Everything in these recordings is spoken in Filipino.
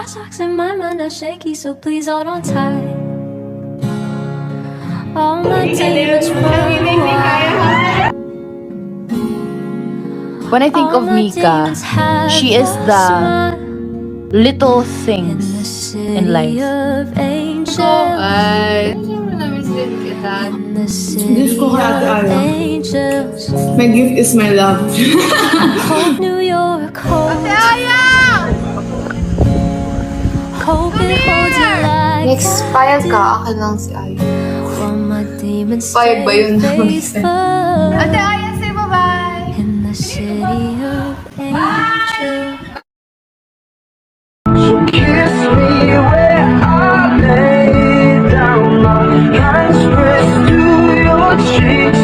dry socks in my mind are shaky, so please hold on tight. All my demons run wild. When I think of Mika, she is the little things in life. Ay, siyempre na-miss din kita. Diyos ko kaya tayo. My gift is my love. New York, Ate Aya! hope it holds you like Next, payag ka. Akin lang si Aya. all my demons Payag ba yun? stay faithful Ate Aya, say bye-bye! in the city of angels. Kiss me where I lay down, my hands pressed to your cheeks,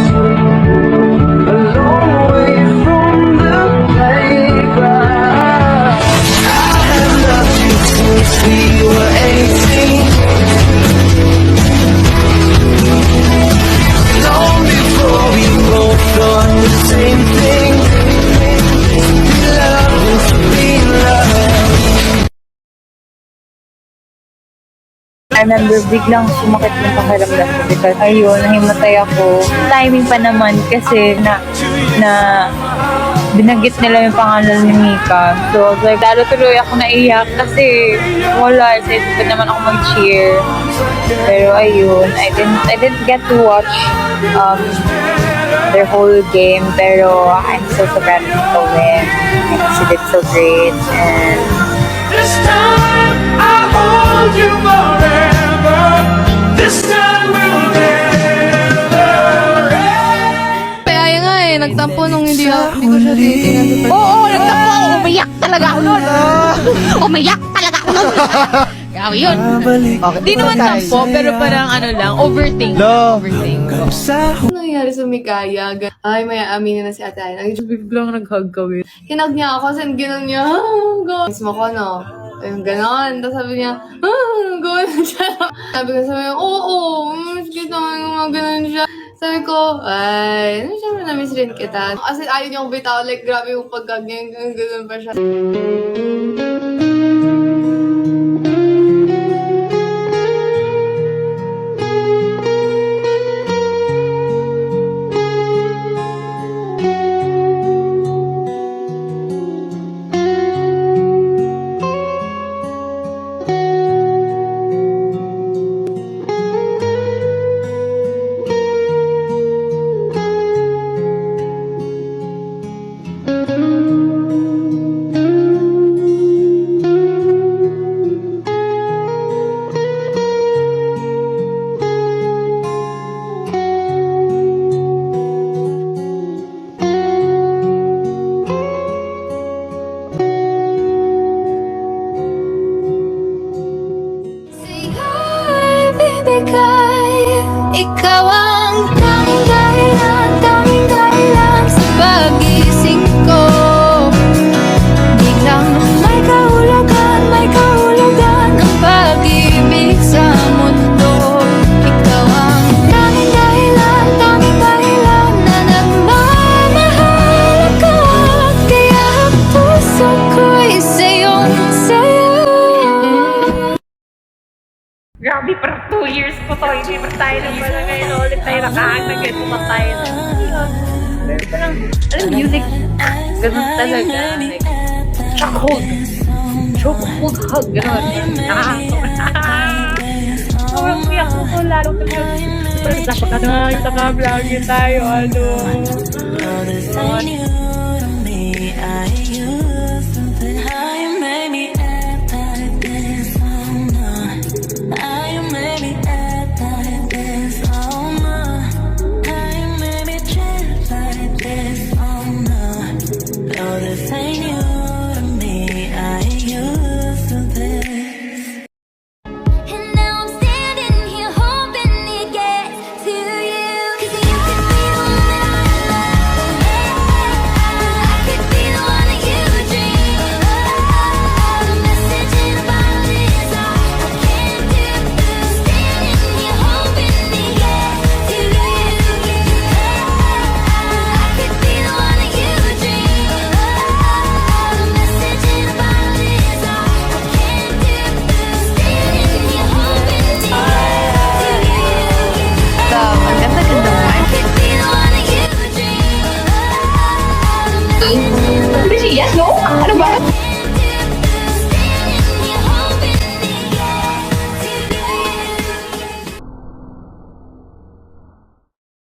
a long way from the playground. I have loved you since we were 18, long before we both thought the same thing. Be loved and to be loved. I remember biglang sumakit yung pakiramdam ko because ayun, nahimatay ako. Timing pa naman kasi na binagit nila yung pangalan ni Mika. So, I was like, lalo tuloy ako naiyak kasi wala. Excited pa naman ako mag-cheer. Pero ayun, I didn't get to watch their whole game. Pero I'm so glad to win. And she did so great. And This time I'll hold you forever. This time we'll never end. Ate Aya nga eh, nagtampo nung hindi ko siya tinitingnan. oo, nagtapo ako. Umiyak talaga ako nun. Umiyak talaga ako nun. Grabe yun. Okay, Di naman tampo, pero parang ano lang, overthink. Overthink. Ano nangyari sa Mikaya? Ay, may aminin na si Ate Aya. Biglang nag-hug kami. Hinag niya ako, kasi gano'n niya, mismo ko, no? Ayun, gano'n. Tapos sabi niya, gano'n siya. Sabi ko, oo, miss kita, gano'n siya. Sabi ko, ay, siyempre na-miss rin kita. Kasi ayaw niya akong bitaw, like, grabe yung pagkaganyan, gano'n pa siya. Ikaw ang tanging dahilan sa pag-gising ko. Biglang may kahulugan ang pag-ibig sa mundo. Ikaw ang tanging dahilan na nagmamahal ako. Kaya ang puso ko'y sayong-sayo. Grabe, parang 2 years po to. Hindi pa tayo ng barangay na ulit tayo nakakagay pumatay na. Pero parang, alam, music, ganun talaga. Like, chokehold. Chokehold hug, ganun. Sobrang iyak ko po, lalo ko yun. Parang dapat naka-vlog tayo, ano. And now I'm standing here hoping it gets to you. 'Cause you could be the one that I love. Hindi siya, no? Ano ba?